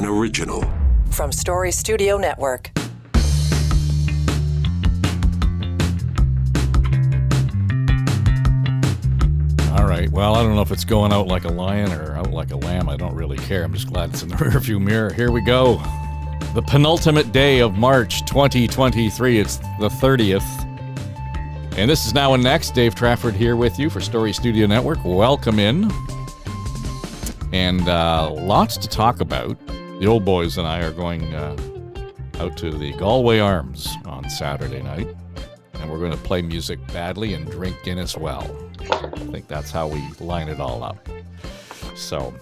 An original. From Story Studio Network. All right. Well, I don't know if it's going out like a lion or out like a lamb. I don't really care. I'm just glad it's in the rearview mirror. Here we go. The penultimate day of March 2023. It's the 30th. And this is Now and Next. Dave Trafford here with you for Story Studio Network. Welcome in. And lots to talk about. The old boys and I are going out to the Galway Arms on Saturday night. And we're going to play music badly and drink Guinness well. I think that's how we line it all up. So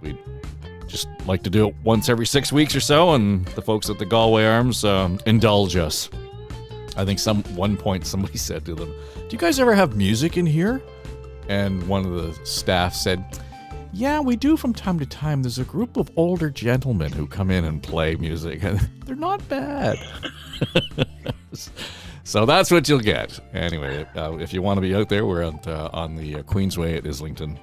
we just like to do it once every 6 weeks or so, and the folks at the Galway Arms indulge us. I think one point somebody said to them, "Do you guys ever have music in here?" And one of the staff said, "Yeah, we do from time to time. There's a group of older gentlemen who come in and play music, and they're not bad." So that's what you'll get. Anyway, if you want to be out there, we're on the Queensway at Islington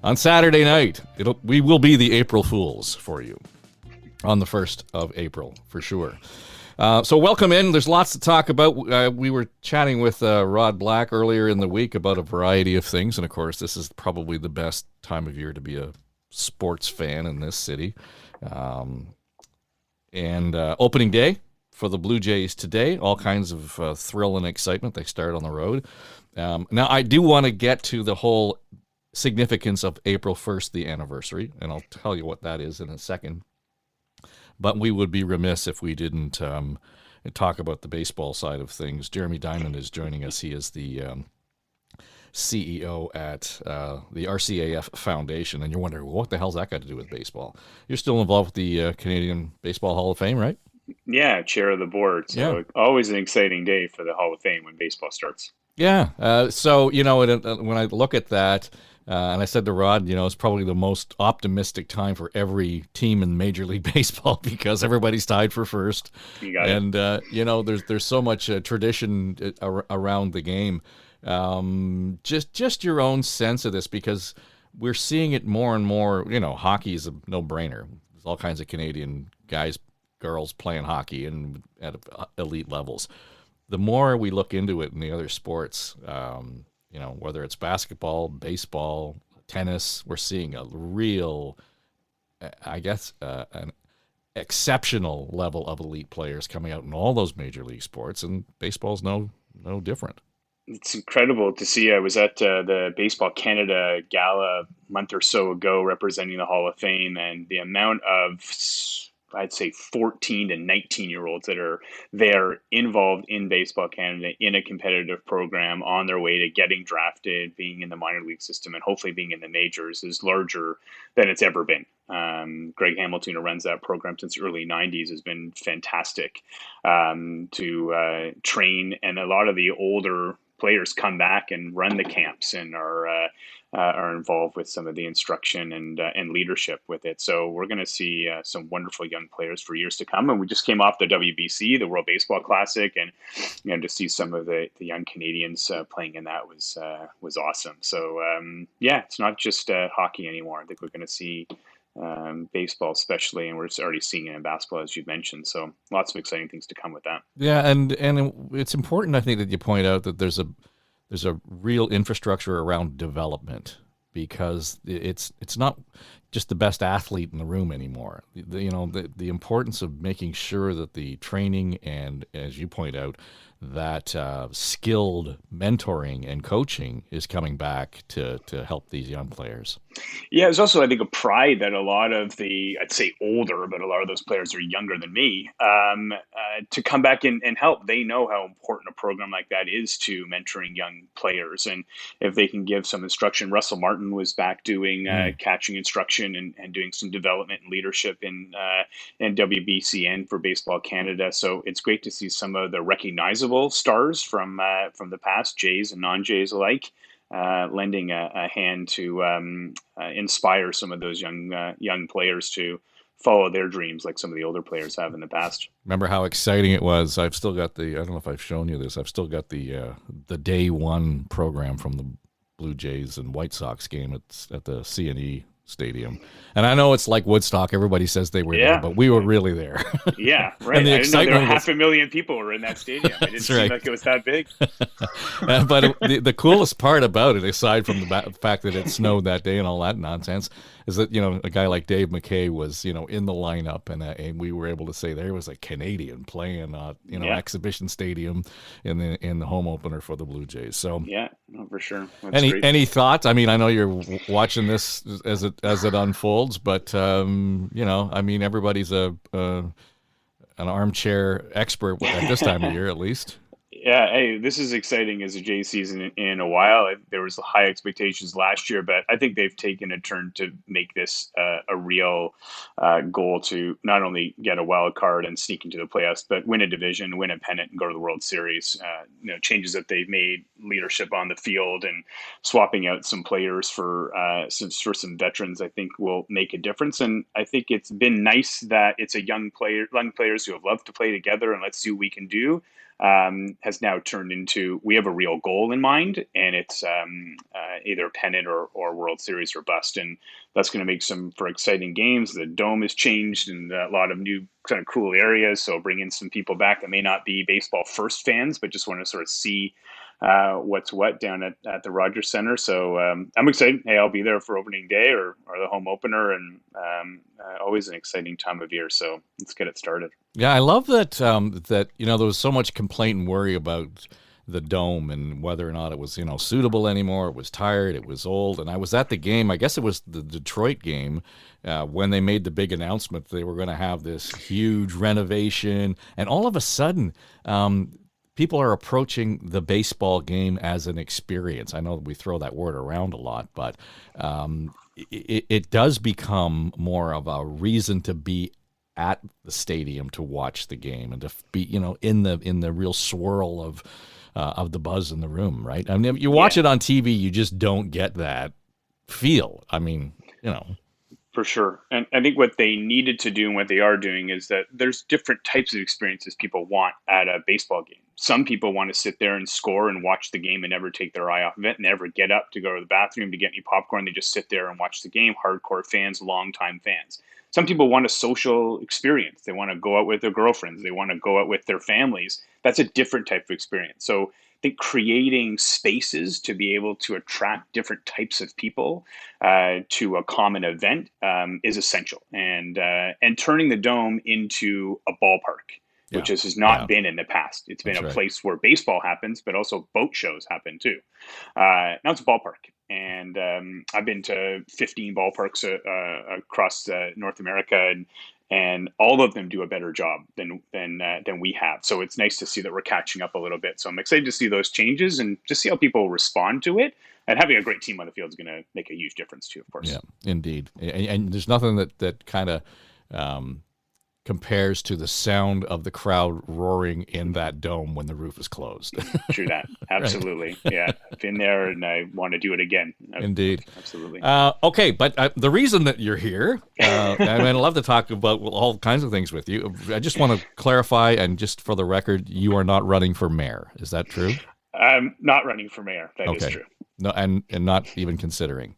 on Saturday night. We will be the April Fools for you on the 1st of April, for sure. So welcome in. There's lots to talk about. We were chatting with Rod Black earlier in the week about a variety of things, and of course, this is probably the best time of year to be a sports fan in this city. And opening day for the Blue Jays today, all kinds of thrill and excitement. They start on the road. Now, I do want to get to the whole significance of April 1st, the anniversary, and I'll tell you what that is in a second. But we would be remiss if we didn't talk about the baseball side of things. Jeremy Diamond is joining us. He is the CEO at the RCAF Foundation. And you're wondering, well, what the hell's that got to do with baseball? You're still involved with the Canadian Baseball Hall of Fame, right? Yeah, chair of the board. So yeah. Always an exciting day for the Hall of Fame when baseball starts. Yeah. So, when I look at that, and I said to Rod, it's probably the most optimistic time for every team in Major League Baseball because everybody's tied for first. You got it. There's so much tradition around the game. Just your own sense of this, because we're seeing it more and more. Hockey is a no-brainer. There's all kinds of Canadian guys, girls playing hockey and at elite levels. The more we look into it in the other sports, whether it's basketball, baseball, tennis, we're seeing a real, an exceptional level of elite players coming out in all those major league sports, and baseball's no different. It's incredible to see. I was at the Baseball Canada Gala a month or so ago representing the Hall of Fame, and the amount of, I'd say, 14 to 19-year-olds that are there involved in Baseball Canada in a competitive program on their way to getting drafted, being in the minor league system, and hopefully being in the majors is larger than it's ever been. Greg Hamilton, who runs that program since the early 90s, has been fantastic to train. And a lot of the older players come back and run the camps and are involved with some of the instruction and leadership with it. So we're going to see some wonderful young players for years to come. And we just came off the WBC, the World Baseball Classic, and to see some of the young Canadians playing in that was awesome. So it's not just hockey anymore. I think we're going to see baseball especially, and we're already seeing it in basketball, as you mentioned. So lots of exciting things to come with that. Yeah, and it's important, I think, that you point out that there's a real infrastructure around development, because it's not just the best athlete in the room anymore. The importance of making sure that the training and, as you point out, that skilled mentoring and coaching is coming back to help these young players. Yeah, there's also, I think, a pride that a lot of I'd say older, but a lot of those players are younger than me, to come back and help. They know how important a program like that is to mentoring young players. And if they can give some instruction, Russell Martin was back doing catching instruction and doing some development and leadership in WBC and for Baseball Canada. So it's great to see some of the recognizable stars from the past, Jays and non-Jays alike, lending a hand to inspire some of those young players to follow their dreams like some of the older players have in the past. Remember how exciting it was? I've still got I don't know if I've shown you this, I've still got the day one program from the Blue Jays and White Sox game at the C&E Stadium. And I know it's like Woodstock. Everybody says they were there, Yeah. but we were really there. Yeah, right. And the I didn't know there were excitement was 500,000 people were in that stadium. It didn't That's seem right. like it was that big. But the coolest part about it, aside from the fact that it snowed that day and all that nonsense, is that, a guy like Dave McKay was, in the lineup, and we were able to say there was a Canadian playing, exhibition stadium in the home opener for the Blue Jays. So Yeah, no, for sure. That's great. any thoughts? I mean, I know you're watching this as it unfolds, but everybody's an armchair expert at this time of year, at least. Yeah, hey, this is exciting as a J season in a while. There was high expectations last year, but I think they've taken a turn to make this a real goal to not only get a wild card and sneak into the playoffs, but win a division, win a pennant, and go to the World Series. Changes that they've made, leadership on the field, and swapping out some players for some veterans, I think will make a difference. And I think it's been nice that it's a young players who have loved to play together, and let's see what we can do. Has now turned into, we have a real goal in mind, and it's either pennant or World Series or bust. And that's going to make for exciting games. The dome has changed and a lot of new kind of cool areas. So bring in some people back that may not be baseball first fans, but just want to sort of see what's what down at the Rogers Center. So I'm excited. Hey, I'll be there for opening day or the home opener, and always an exciting time of year. So let's get it started. Yeah, I love that there was so much complaint and worry about the dome and whether or not it was suitable anymore. It was tired. It was old. And I was at the game. I guess it was the Detroit game when they made the big announcement they were going to have this huge renovation. And all of a sudden, people are approaching the baseball game as an experience. I know we throw that word around a lot, but it does become more of a reason to be at the stadium to watch the game and to be, in the real swirl of the buzz in the room, right? I mean, you watch it on TV, you just don't get that feel. I mean, For sure. And I think what they needed to do and what they are doing is that there's different types of experiences people want at a baseball game. Some people want to sit there and score and watch the game and never take their eye off of it, and never get up to go to the bathroom to get any popcorn. They just sit there and watch the game. Hardcore fans, longtime fans. Some people want a social experience. They want to go out with their girlfriends. They want to go out with their families. That's a different type of experience. So I think creating spaces to be able to attract different types of people to a common event is essential. And turning the dome into a ballpark, which has not been in the past. It's been a place where baseball happens, but also boat shows happen too. Now it's a ballpark. And I've been to 15 ballparks across North America, and all of them do a better job than we have. So it's nice to see that we're catching up a little bit. So I'm excited to see those changes and just see how people respond to it. And having a great team on the field is going to make a huge difference too, of course. Yeah, indeed. And there's nothing that kind of compares to the sound of the crowd roaring in that dome when the roof is closed. True that. Absolutely. Right. Yeah. I've been there and I want to do it again. Indeed. Absolutely. Okay. But the reason that you're here, I'd love to talk about all kinds of things with you. I just want to clarify, and just for the record, you are not running for mayor. Is that true? I'm not running for mayor. That is true. No, and not even considering.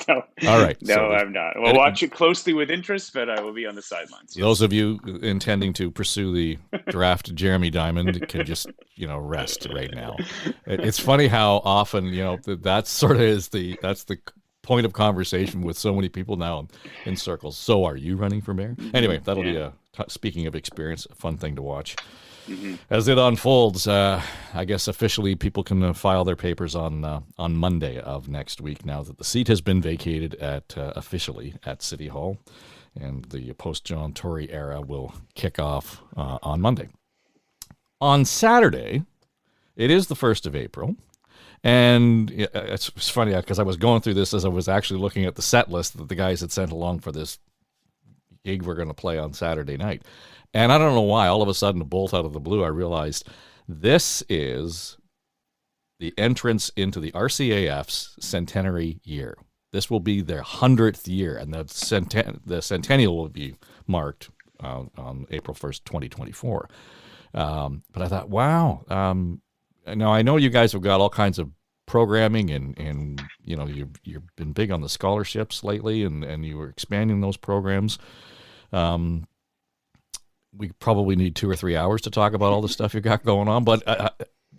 No. All right. No, so I'm not. We'll watch it closely with interest, but I will be on the sidelines. Yes. Those of you intending to pursue the draft Jeremy Diamond can just, rest right now. It's funny how often, that sort of that's the point of conversation with so many people now in circles. So are you running for mayor? Anyway, that'll be speaking of experience, a fun thing to watch. Mm-hmm. As it unfolds, I guess officially people can file their papers on Monday of next week, now that the seat has been vacated officially at City Hall, and the post-John Tory era will kick off on Monday. On Saturday, it is the 1st of April, and it's funny because I was going through this as I was actually looking at the set list that the guys had sent along for this gig we're going to play on Saturday night. And I don't know why, all of a sudden, a bolt out of the blue, I realized this is the entrance into the RCAF's centenary year. This will be their 100th year, and the centennial will be marked on April 1st, 2024. But I thought, wow. Now, I know you guys have got all kinds of programming and you've been big on the scholarships lately, and you were expanding those programs. We probably need 2 or 3 hours to talk about all the stuff you got going on, but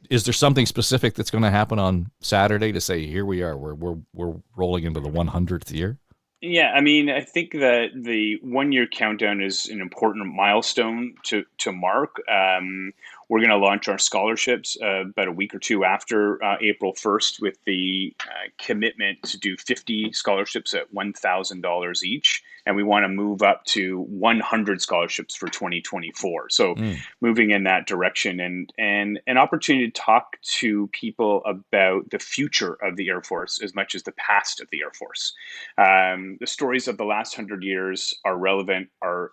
is there something specific that's going to happen on Saturday to say, here we are, we're rolling into the 100th year? Yeah, I mean, I think that the 1 year countdown is an important milestone to mark. We're going to launch our scholarships about a week or two after April 1st, with the commitment to do 50 scholarships at $1,000 each. And we want to move up to 100 scholarships for 2024. So moving in that direction, and an opportunity to talk to people about the future of the Air Force as much as the past of the Air Force. The stories of the last 100 years are relevant, are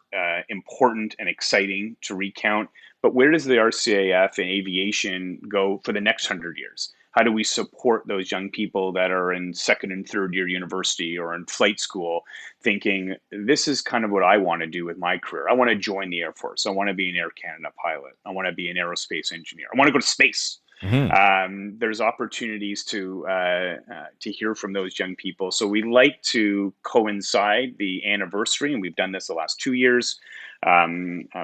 important and exciting to recount. But where does the RCAF and aviation go for the next 100 years? How do we support those young people that are in second and third year university or in flight school thinking, this is kind of what I want to do with my career. I want to join the Air Force. I want to be an Air Canada pilot. I want to be an aerospace engineer. I want to go to space. There's opportunities to hear from those young people. So we like to coincide the anniversary, and we've done this the last 2 years,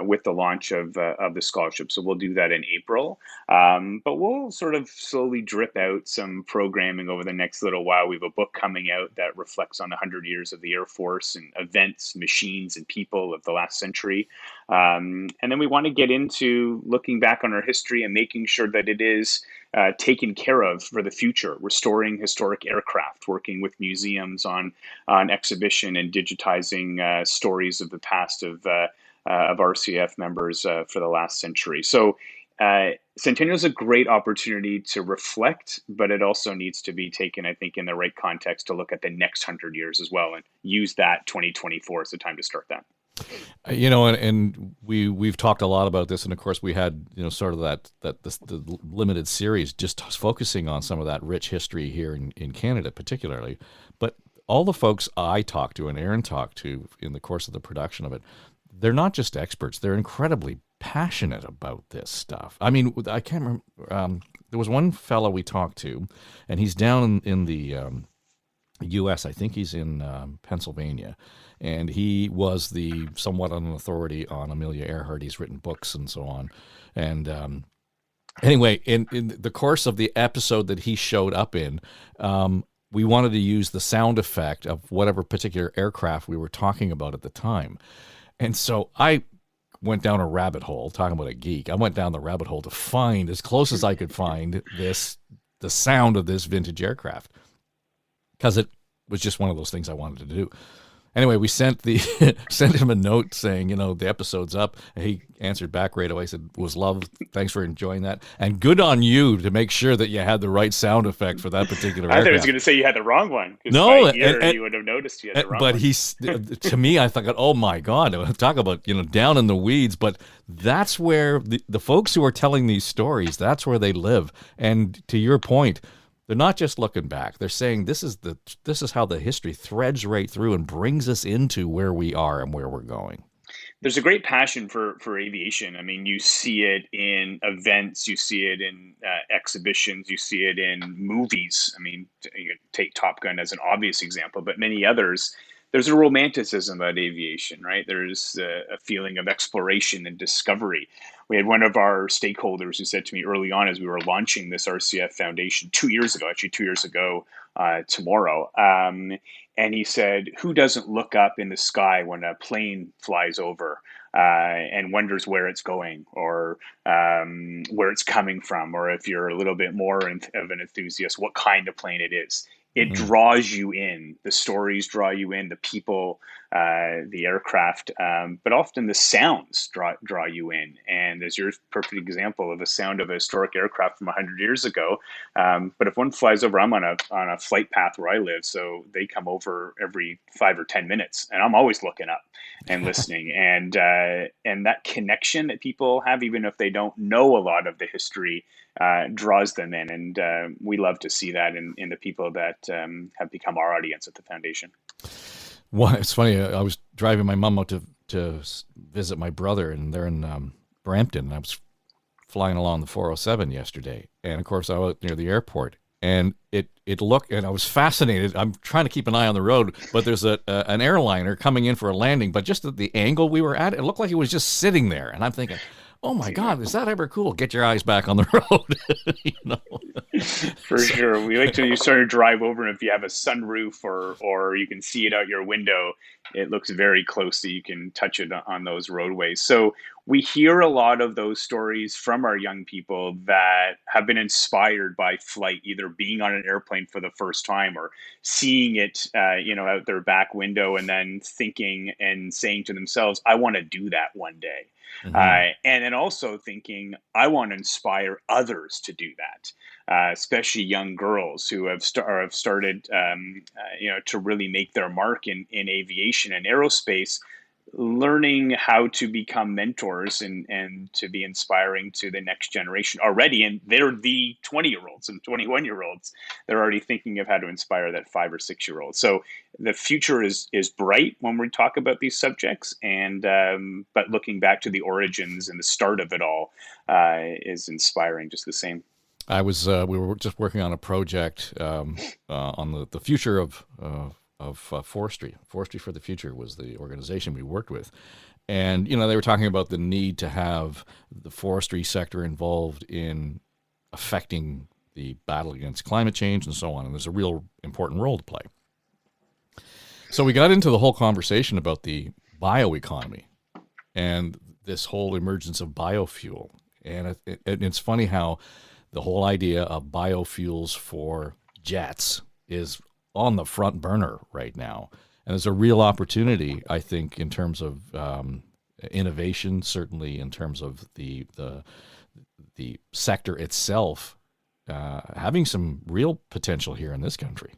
with the launch of the scholarship. So we'll do that in April. But we'll sort of slowly drip out some programming over the next little while. We have a book coming out that reflects on the 100 years of the Air Force and events, machines, and people of the last century. And then we want to get into looking back on our history and making sure that it is taken care of for the future, restoring historic aircraft, working with museums on exhibition and digitizing stories of the past of RCF members for the last century. So Centennial is a great opportunity to reflect, but it also needs to be taken, I think, in the right context to look at the next 100 years as well, and use that 2024 as the time to start that. And we've talked a lot about this, and of course we had sort of the limited series just focusing on some of that rich history here in Canada, particularly. But all the folks I talked to and Aaron talked to in the course of the production of it, they're not just experts; they're incredibly passionate about this stuff. I mean, I can't remember. There was one fellow we talked to, and he's down in the U.S. I think he's in Pennsylvania. And he was the somewhat an authority on Amelia Earhart. He's written books and so on. And anyway, in the course of the episode that he showed up in, we wanted to use the sound effect of whatever particular aircraft we were talking about at the time. And so I went down a rabbit hole, talking about a geek. I went down the rabbit hole to find, as close as I could find, the sound of this vintage aircraft, because it was just one of those things I wanted to do. Anyway, we sent him a note saying, the episode's up. And he answered back right away, said, was love. Thanks for enjoying that. And good on you to make sure that you had the right sound effect for that particular aircraft. I thought I was going to say you had the wrong one. No, you would have noticed you had the wrong one. But to me, I thought, oh my God, talk about, down in the weeds. But that's where the folks who are telling these stories, that's where they live. And to your point, they're not just looking back. They're saying this is how the history threads right through and brings us into where we are and where we're going. There's a great passion for aviation. I mean, you see it in events, you see it in exhibitions, you see it in movies. I mean, you take Top Gun as an obvious example, but many others. There's a romanticism about aviation, right? There's a feeling of exploration and discovery. We had one of our stakeholders who said to me early on as we were launching this RCAF Foundation 2 years ago, actually 2 years ago tomorrow, and he said, who doesn't look up in the sky when a plane flies over and wonders where it's going or where it's coming from, or if you're a little bit more of an enthusiast, what kind of plane it is. It draws you in. The stories draw you in, the people, the aircraft, but often the sounds draw you in. And there's your perfect example of a sound of a historic aircraft from 100 years ago. But if one flies over, I'm on a flight path where I live, so they come over every 5 or 10 minutes, and I'm always looking up and listening. And that connection that people have, even if they don't know a lot of the history, draws them in, and we love to see that in the people that have become our audience at the foundation. Well, it's funny. I was driving my mom out to visit my brother, and they're in Brampton. And I was flying along the 407 yesterday, and of course I was out near the airport, and it looked, and I was fascinated. I'm trying to keep an eye on the road, but there's an airliner coming in for a landing, but just at the angle we were at, it looked like it was just sitting there, and I'm thinking, oh my God, is that ever cool? Get your eyes back on the road, you know. For sure. We like to you sort of drive over, and if you have a sunroof or you can see it out your window, it looks very close so you can touch it on those roadways. So we hear a lot of those stories from our young people that have been inspired by flight, either being on an airplane for the first time or seeing it, out their back window, and then thinking and saying to themselves, "I want to do that one day." Mm-hmm. And then also thinking, I want to inspire others to do that, especially young girls who have started, to really make their mark in aviation and aerospace, learning how to become mentors and to be inspiring to the next generation already. And they're the 20-year-olds and 21-year-olds. They're already thinking of how to inspire that 5 or 6-year-old. So the future is bright when we talk about these subjects. And but looking back to the origins and the start of it all is inspiring just the same. We were just working on a project on the future of forestry. Forestry for the Future was the organization we worked with. And, they were talking about the need to have the forestry sector involved in affecting the battle against climate change and so on. And there's a real important role to play. So we got into the whole conversation about the bioeconomy and this whole emergence of biofuel. And it's funny how the whole idea of biofuels for jets is on the front burner right now. And there's a real opportunity, I think, in terms of innovation, certainly in terms of the sector itself, having some real potential here in this country.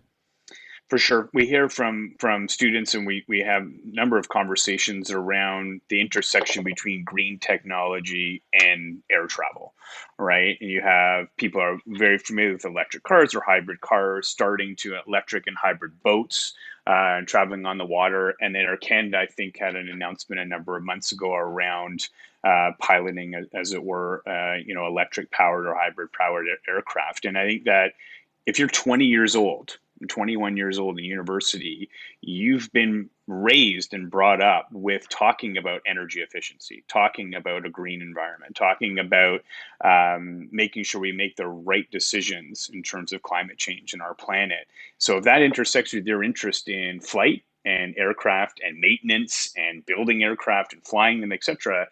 For sure. We hear from students, and we have a number of conversations around the intersection between green technology and air travel, right? And you have people are very familiar with electric cars or hybrid cars, starting to electric and hybrid boats, and traveling on the water. And then Air Canada, I think, had an announcement a number of months ago around piloting, as it were, electric powered or hybrid powered aircraft. And I think that if you're 20 years old, 21 years old in university, you've been raised and brought up with talking about energy efficiency, talking about a green environment, talking about making sure we make the right decisions in terms of climate change in our planet. So if that intersects with your interest in flight and aircraft and maintenance and building aircraft and flying them, etc.,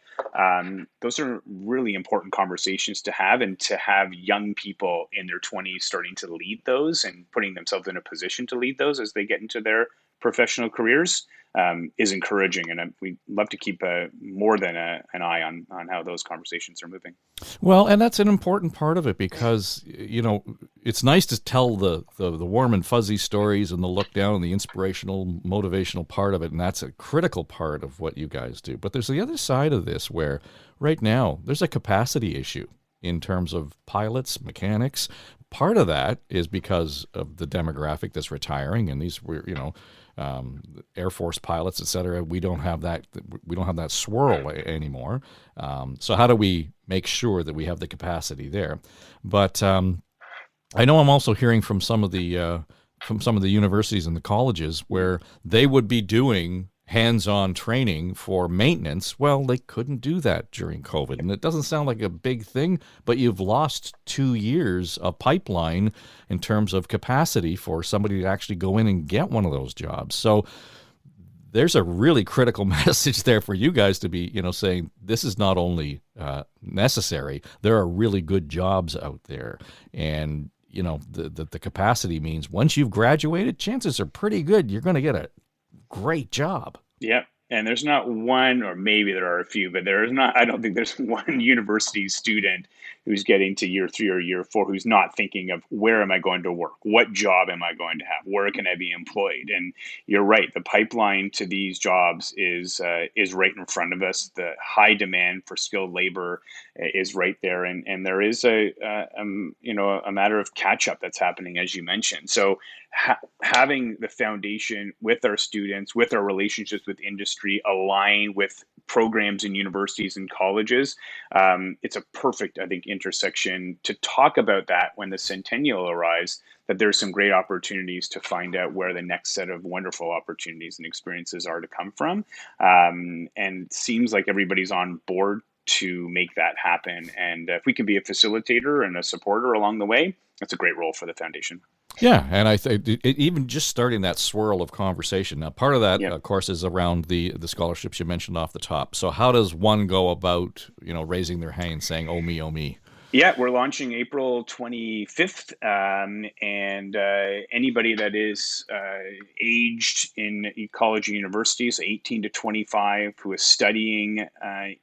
those are really important conversations to have, and to have young people in their 20s starting to lead those and putting themselves in a position to lead those as they get into their professional careers is encouraging. And we'd love to keep more than an eye on how those conversations are moving. Well, and that's an important part of it because, it's nice to tell the warm and fuzzy stories and the look down and the inspirational, motivational part of it. And that's a critical part of what you guys do. But there's the other side of this where right now there's a capacity issue in terms of pilots, mechanics. Part of that is because of the demographic that's retiring, and these were, Air Force pilots, et cetera. We don't have that swirl anymore. So how do we make sure that we have the capacity there? But I know I'm also hearing from some of the universities and the colleges where they would be doing hands-on training for maintenance. Well, they couldn't do that during COVID. And it doesn't sound like a big thing, but you've lost 2 years of pipeline in terms of capacity for somebody to actually go in and get one of those jobs. So there's a really critical message there for you guys to be, saying this is not only necessary, there are really good jobs out there. And, the capacity means once you've graduated, chances are pretty good you're going to get a great job. Yep. And there's not one, or maybe there are a few, but I don't think there's one university student who's getting to year 3 or year 4 who's not thinking of, where am I going to work? What job am I going to have? Where can I be employed? And you're right. The pipeline to these jobs is right in front of us. The high demand for skilled labor is right there. And there is a matter of catch up that's happening, as you mentioned. So having the foundation with our students, with our relationships with industry, align with programs in universities and colleges. It's a perfect, I think, intersection to talk about that when the centennial arrives, that there's some great opportunities to find out where the next set of wonderful opportunities and experiences are to come from. And it seems like everybody's on board to make that happen. And if we can be a facilitator and a supporter along the way, that's a great role for the foundation. Yeah, and I think even just starting that swirl of conversation. Now, part of that, of course, is around the scholarships you mentioned off the top. So how does one go about, raising their hand saying, oh, me, oh, me? Yeah, we're launching April 25th, and anybody that is aged in college and university, so 18 to 25, who is studying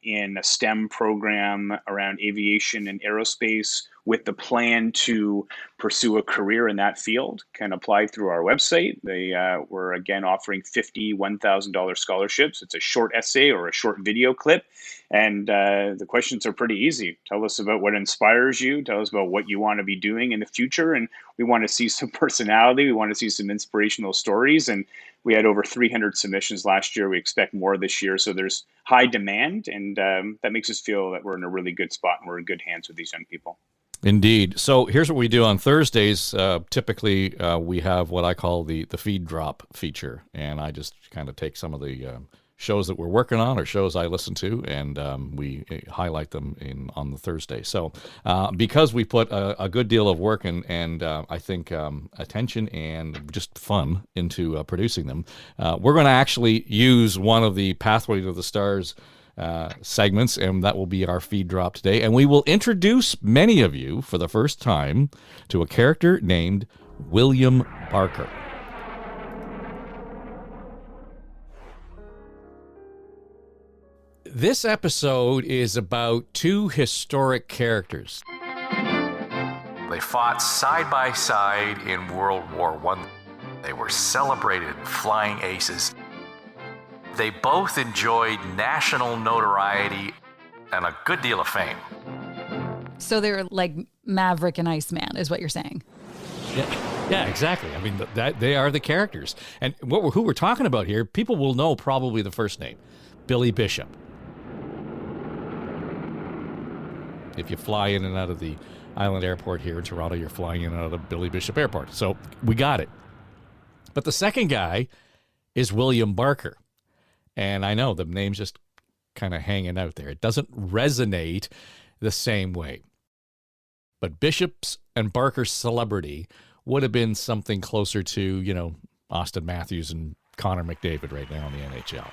in a STEM program around aviation and aerospace with the plan to pursue a career in that field can apply through our website. We're again offering $51,000 scholarships. It's a short essay or a short video clip. And the questions are pretty easy. Tell us about what inspires you. Tell us about what you want to be doing in the future. And we want to see some personality. We want to see some inspirational stories. And we had over 300 submissions last year. We expect more this year. So there's high demand. And that makes us feel that we're in a really good spot and we're in good hands with these young people. Indeed. So here's what we do on Thursdays. Typically, we have what I call the feed drop feature. And I just kind of take some of the shows that we're working on or shows I listen to, and we highlight them on the Thursday. So because we put a good deal of work and I think attention and just fun into producing them, we're going to actually use one of the Pathway to the Stars segments, and that will be our feed drop today. And we will introduce many of you for the first time to a character named William Barker. This episode is about two historic characters. They fought side by side in World War I. They were celebrated flying aces. They both enjoyed national notoriety and a good deal of fame. So they're like Maverick and Iceman, is what you're saying? Yeah, exactly. I mean, they are the characters. And who we're talking about here, people will know probably the first name, Billy Bishop. If you fly in and out of the Island Airport here in Toronto, you're flying in and out of Billy Bishop Airport. So we got it. But the second guy is William Barker. And I know the name's just kind of hanging out there. It doesn't resonate the same way. But Bishop's and Barker's celebrity would have been something closer to, Austin Matthews and Connor McDavid right now in the NHL.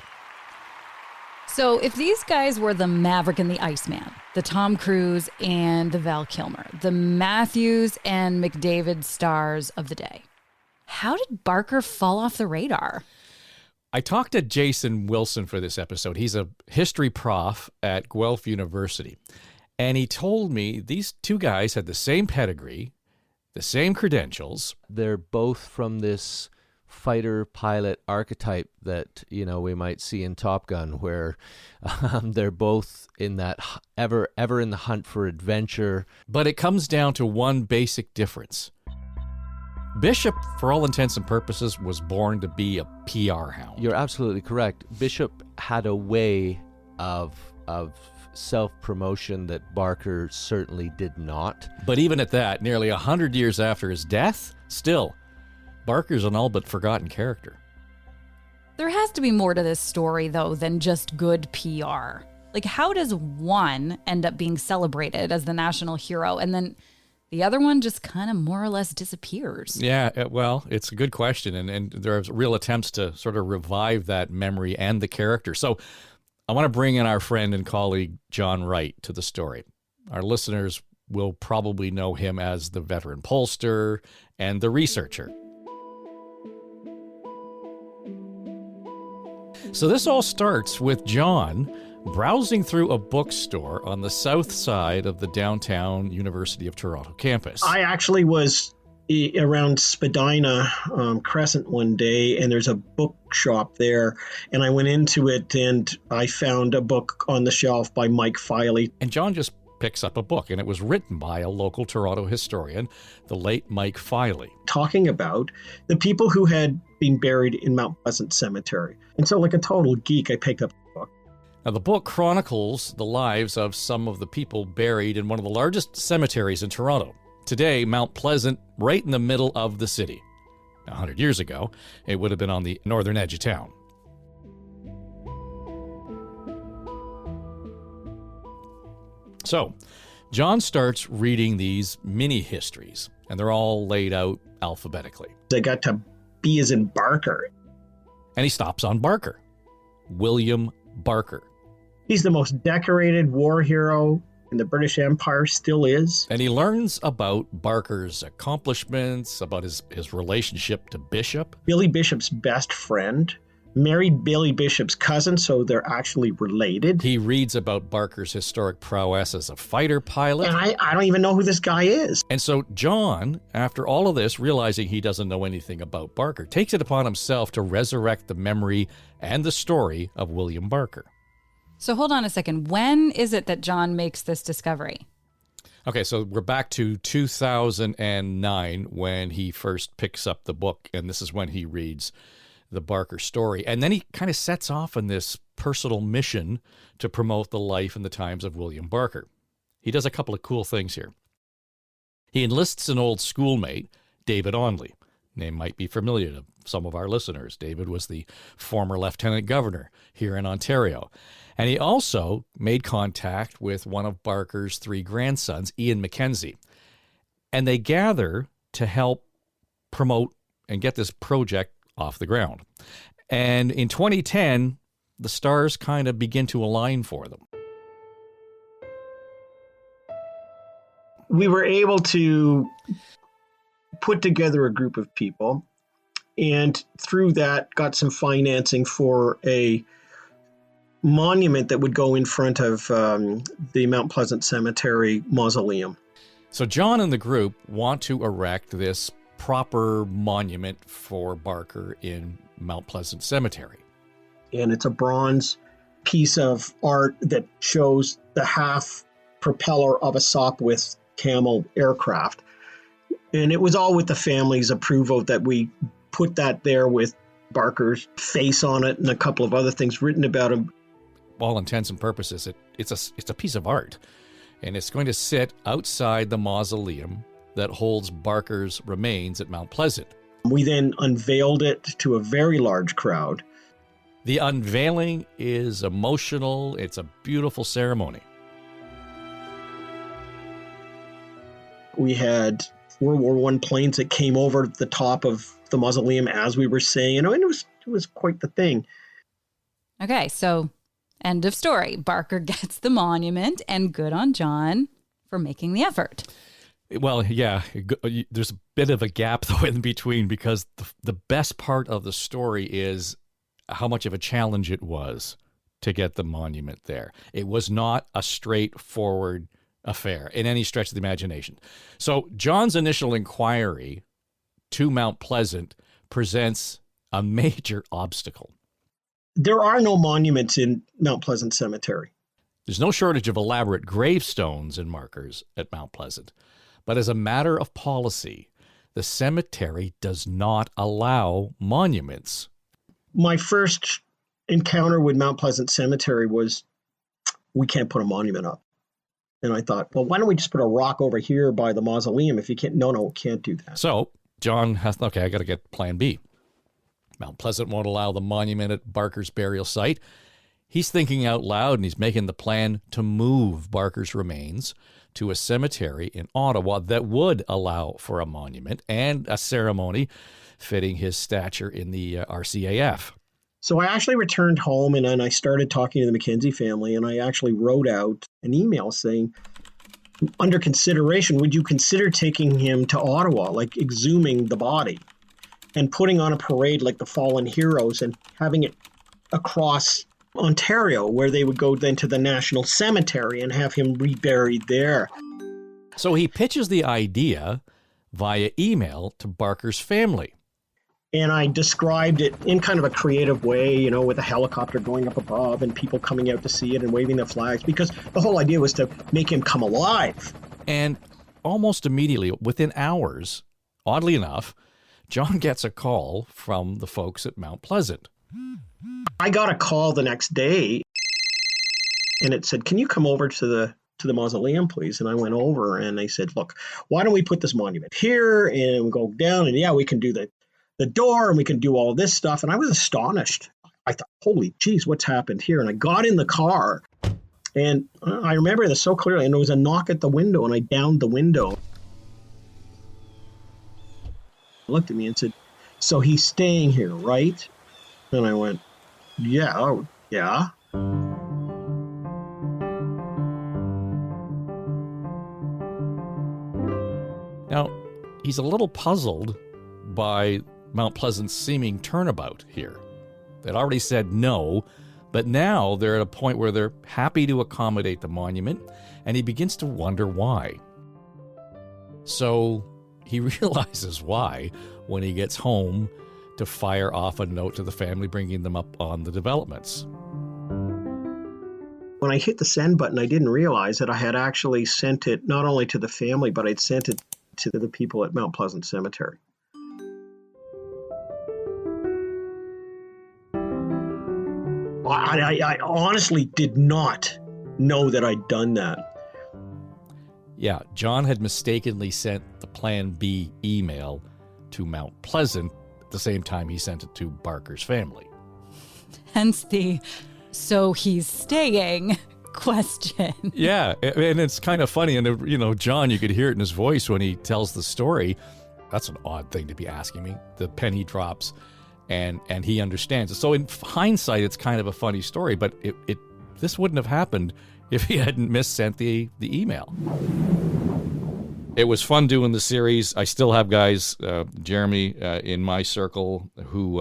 So if these guys were the Maverick and the Iceman, the Tom Cruise and the Val Kilmer, the Matthews and McDavid stars of the day, how did Barker fall off the radar? I talked to Jason Wilson for this episode. He's a history prof at Guelph University. And he told me these two guys had the same pedigree, the same credentials. They're both from this fighter pilot archetype that, we might see in Top Gun, where they're both in that ever in the hunt for adventure. But it comes down to one basic difference. Bishop, for all intents and purposes, was born to be a PR hound. You're absolutely correct. Bishop had a way of self-promotion that Barker certainly did not. But even at that, nearly 100 years after his death, still, Barker's an all but forgotten character. There has to be more to this story, though, than just good PR. Like, how does one end up being celebrated as the national hero, and then the other one just kind of more or less disappears? Yeah, well, it's a good question, and there's real attempts to sort of revive that memory and the character. So I want to bring in our friend and colleague, John Wright, to the story. Our listeners will probably know him as the veteran pollster and the researcher. So this all starts with John browsing through a bookstore on the south side of the downtown University of Toronto campus. I actually was around Spadina Crescent one day, and there's a bookshop there, and I went into it and I found a book on the shelf by Mike Filey. And John just picks up a book, and it was written by a local Toronto historian, the late Mike Filey, talking about the people who had been buried in Mount Pleasant Cemetery. And so, like a total geek, I picked up the book. Now, the book chronicles the lives of some of the people buried in one of the largest cemeteries in Toronto. Today, Mount Pleasant, right in the middle of the city. 100 years ago, it would have been on the northern edge of town. So, John starts reading these mini-histories, and they're all laid out alphabetically. I got to B as in Barker. And he stops on Barker. William Barker. He's the most decorated war hero in the British Empire, still is. And he learns about Barker's accomplishments, about his relationship to Bishop. Billy Bishop's best friend married Billy Bishop's cousin, so they're actually related. He reads about Barker's historic prowess as a fighter pilot. And I don't even know who this guy is. And so John, after all of this, realizing he doesn't know anything about Barker, takes it upon himself to resurrect the memory and the story of William Barker. So hold on a second. When is it that John makes this discovery? Okay, so we're back to 2009 when he first picks up the book, and this is when he reads the Barker story. And then he kind of sets off on this personal mission to promote the life and the times of William Barker. He does a couple of cool things here. He enlists an old schoolmate, David Onley. Name might be familiar to some of our listeners. David was the former lieutenant governor here in Ontario. And he also made contact with one of Barker's 3 grandsons, Ian Mackenzie. And they gather to help promote and get this project off the ground. And in 2010, the stars kind of begin to align for them. We were able to put together a group of people, and through that got some financing for a monument that would go in front of the Mount Pleasant Cemetery mausoleum. So John and the group want to erect this proper monument for Barker in Mount Pleasant Cemetery. And it's a bronze piece of art that shows the half propeller of a Sopwith Camel aircraft. And it was all with the family's approval that we put that there with Barker's face on it and a couple of other things written about him. All intents and purposes, it's a piece of art, and it's going to sit outside the mausoleum that holds Barker's remains at Mount Pleasant. We then unveiled it to a very large crowd. The unveiling is emotional. It's a beautiful ceremony. We had World War I planes that came over the top of the mausoleum as we were saying, and it was quite the thing. Okay, so end of story. Barker gets the monument, and good on John for making the effort. Well, yeah, there's a bit of a gap, though, in between, because the best part of the story is how much of a challenge it was to get the monument there. It was not a straightforward affair in any stretch of the imagination. So John's initial inquiry to Mount Pleasant presents a major obstacle. There are no monuments in Mount Pleasant Cemetery. There's no shortage of elaborate gravestones and markers at Mount Pleasant. But as a matter of policy, the cemetery does not allow monuments. My first encounter with Mount Pleasant Cemetery was, we can't put a monument up. And I thought, well, why don't we just put a rock over here by the mausoleum if you can't? No, can't do that. So John has, I got to get plan B. Mount Pleasant won't allow the monument at Barker's burial site. He's thinking out loud, and he's making the plan to move Barker's remains to a cemetery in Ottawa that would allow for a monument and a ceremony fitting his stature in the RCAF. So I actually returned home, and then I started talking to the Mackenzie family, and I actually wrote out an email saying, under consideration, would you consider taking him to Ottawa, like exhuming the body and putting on a parade like the fallen heroes and having it across Ontario, where they would go then to the National Cemetery and have him reburied there. So he pitches the idea via email to Barker's family. And I described it in kind of a creative way, with a helicopter going up above and people coming out to see it and waving their flags, because the whole idea was to make him come alive. And almost immediately, within hours, oddly enough, John gets a call from the folks at Mount Pleasant. I got a call the next day. And it said, "Can you come over to the mausoleum, please?" And I went over and they said, "Look, why don't we put this monument here and go down, and yeah, we can do the door and we can do all this stuff." And I was astonished. I thought, holy geez, what's happened here? And I got in the car and I remember this so clearly. And there was a knock at the window and I downed the window. He looked at me and said, "So he's staying here, right?" And I went, "Yeah, oh, yeah." Now, he's a little puzzled by Mount Pleasant's seeming turnabout here. They'd already said no, but now they're at a point where they're happy to accommodate the monument, and he begins to wonder why. So he realizes why when he gets home to fire off a note to the family, bringing them up on the developments. When I hit the send button, I didn't realize that I had actually sent it not only to the family, but I'd sent it to the people at Mount Pleasant Cemetery. I honestly did not know that I'd done that. Yeah, John had mistakenly sent the Plan B email to Mount Pleasant at the same time he sent it to Barker's family. Hence the "so he's staying" question. Yeah, and it's kind of funny. And, John, you could hear it in his voice when he tells the story. That's an odd thing to be asking me. The penny drops, and he understands it. So in hindsight, it's kind of a funny story, but this wouldn't have happened if he hadn't missent the email. It was fun doing the series. I still have guys, Jeremy, in my circle who,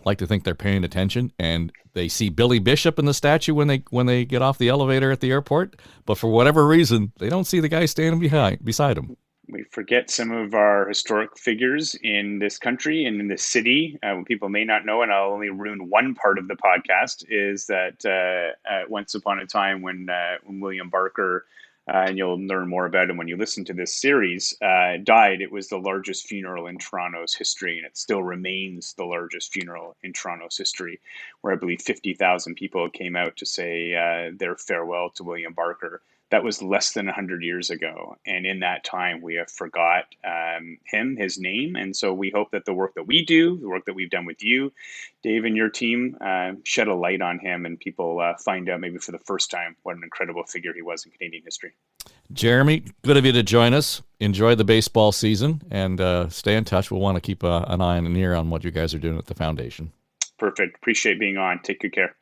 like to think they're paying attention, and they see Billy Bishop in the statue when they get off the elevator at the airport, but for whatever reason, they don't see the guy standing beside him. We forget some of our historic figures in this country and in this city. What people may not know, and I'll only ruin one part of the podcast, is that once upon a time when William Barker, and you'll learn more about him when you listen to this series, died, it was the largest funeral in Toronto's history, and it still remains the largest funeral in Toronto's history, where I believe 50,000 people came out to say their farewell to William Barker. That was less than 100 years ago. And in that time, we have forgot him, his name. And so we hope that the work that we do, the work that we've done with you, Dave, and your team, shed a light on him, and people find out maybe for the first time what an incredible figure he was in Canadian history. Jeremy, good of you to join us. Enjoy the baseball season and stay in touch. We'll want to keep an eye and an ear on what you guys are doing at the foundation. Perfect. Appreciate being on. Take good care.